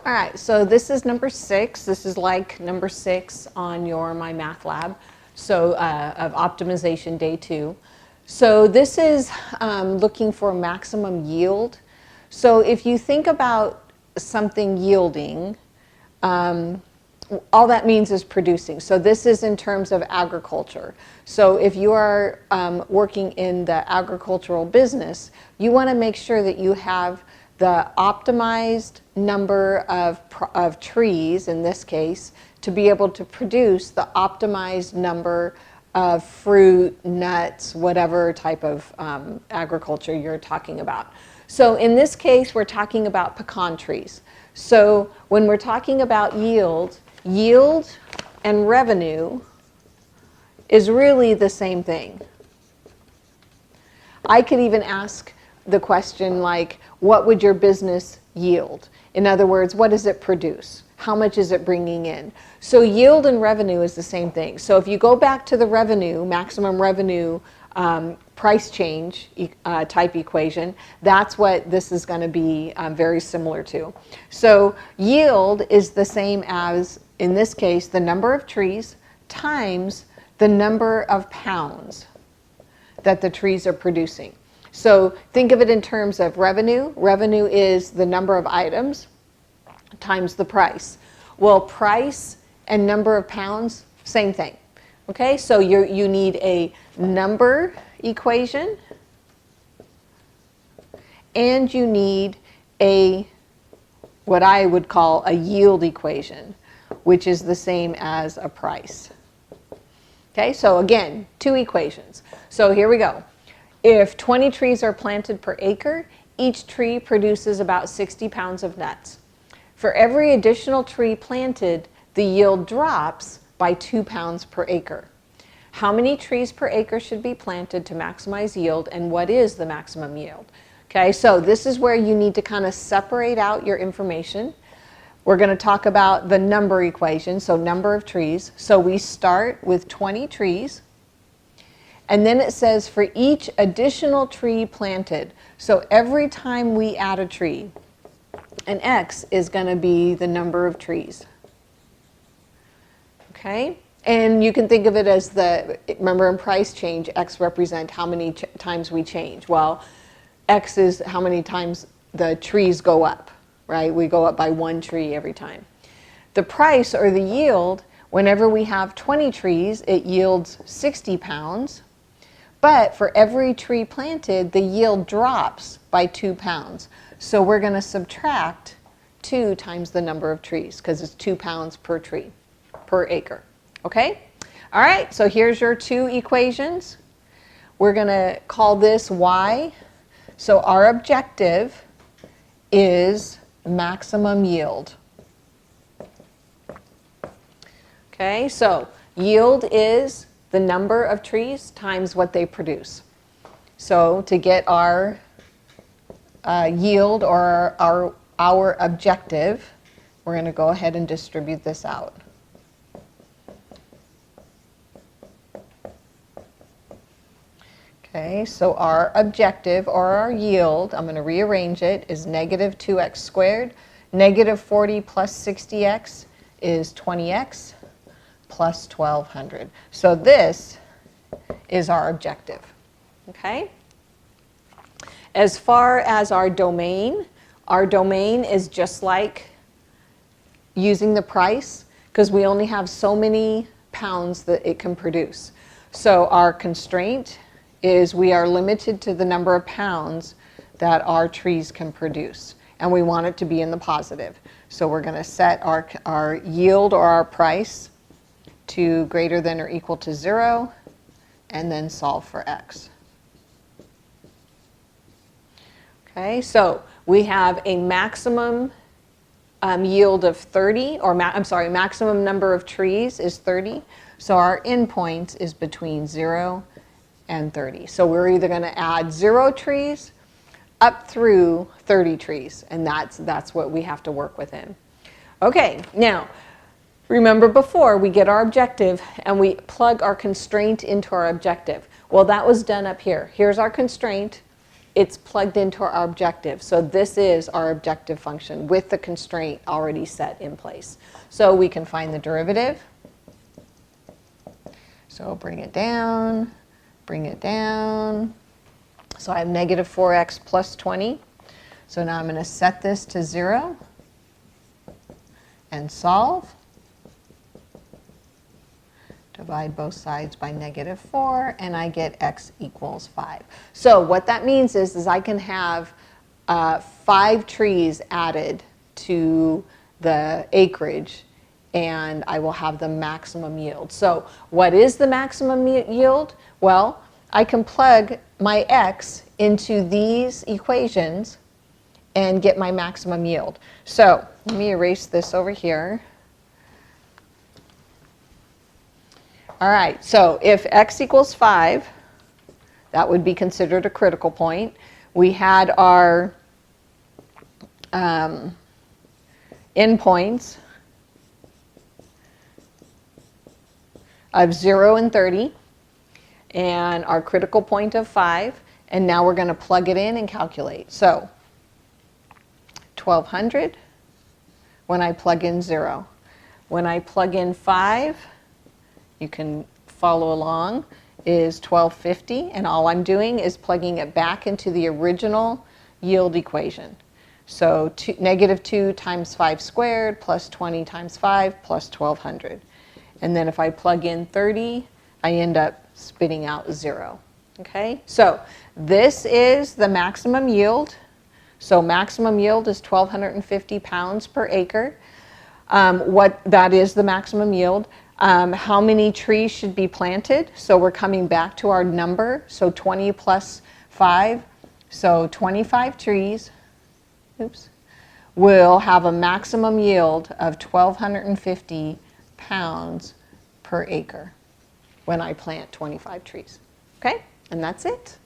All right, so this is number 6. This is like number 6 on your My Math Lab, so of optimization day 2. So this is looking for maximum yield. So if you think about something yielding, all that means is producing. So this is in terms of agriculture. So if you are working in the agricultural business, you want to make sure that you have the optimized number of trees, in this case, to be able to produce the optimized number of fruit, nuts, whatever type of agriculture you're talking about. So in this case, we're talking about pecan trees. So when we're talking about yield and revenue is really the same thing. I could even ask the question like, what would your business yield? In other words, what does it produce? How much is it bringing in? So yield and revenue is the same thing. So if you go back to the revenue, maximum revenue price change type equation, that's what this is going to be very similar to. So yield is the same as, in this case, the number of trees times the number of pounds that the trees are producing. So think of it in terms of revenue. Revenue is the number of items times the price. Well, price and number of pounds, same thing. Okay, so you need a number equation and you need a, what I would call a yield equation, which is the same as a price. Okay, so again, 2 equations. So here we go. If 20 trees are planted per acre, each tree produces about 60 pounds of nuts. For every additional tree planted, the yield drops by 2 pounds per acre. How many trees per acre should be planted to maximize yield, and what is the maximum yield? Okay, so this is where you need to kind of separate out your information. We're going to talk about the number equation, so number of trees. So we start with 20 trees. And then it says for each additional tree planted. So every time we add a tree, an X is going to be the number of trees. Okay? And you can think of it as the, remember in price change, X represent how many times we change. Well, X is how many times the trees go up, right? We go up by 1 tree every time. The price or the yield, whenever we have 20 trees, it yields 60 pounds. But for every tree planted, the yield drops by 2 pounds. So we're going to subtract 2 times the number of trees because it's 2 pounds per tree, per acre. Okay? All right, so here's your 2 equations. We're going to call this Y. So our objective is maximum yield. Okay, so yield is the number of trees times what they produce. So to get our yield or our objective, we're going to go ahead and distribute this out. Okay, so our objective or our yield, I'm going to rearrange it, is negative 2x squared. Negative 40 plus 60x is 20x. Plus 1,200. So this is our objective. Okay? As far as our domain is just like using the price because we only have so many pounds that it can produce. So our constraint is we are limited to the number of pounds that our trees can produce. And we want it to be in the positive. So we're going to set our yield or our price to greater than or equal to 0, and then solve for x. Okay, so we have a maximum yield of 30, or maximum number of trees is 30. So our endpoint is between 0 and 30. So we're either going to add 0 trees up through 30 trees, and that's what we have to work within. Okay, now, remember before, we get our objective and we plug our constraint into our objective. Well, that was done up here. Here's our constraint. it's plugged into our objective. So this is our objective function with the constraint already set in place. So we can find the derivative. So bring it down, bring it down. So I have negative 4x plus 20. So now I'm going to set this to 0 and solve. Divide both sides by negative 4, and I get x equals 5. So what that means is I can have 5 trees added to the acreage, and I will have the maximum yield. So what is the maximum yield? Well, I can plug my x into these equations and get my maximum yield. So let me erase this over here. All right, so if x equals 5, that would be considered a critical point. We had our endpoints of 0 and 30, and our critical point of 5, and now we're going to plug it in and calculate. So 1200 when I plug in 0. When I plug in 5, you can follow along, is 1250, and all I'm doing is plugging it back into the original yield equation. So negative 2 times 5 squared plus 20 times 5 plus 1200. And then if I plug in 30, I end up spitting out 0. Okay, so this is the maximum yield. So maximum yield is 1,250 pounds per acre. That is the maximum yield. How many trees should be planted? So we're coming back to our number. So 20 plus 5, so 25 trees, will have a maximum yield of 1,250 pounds per acre when I plant 25 trees. Okay, and that's it.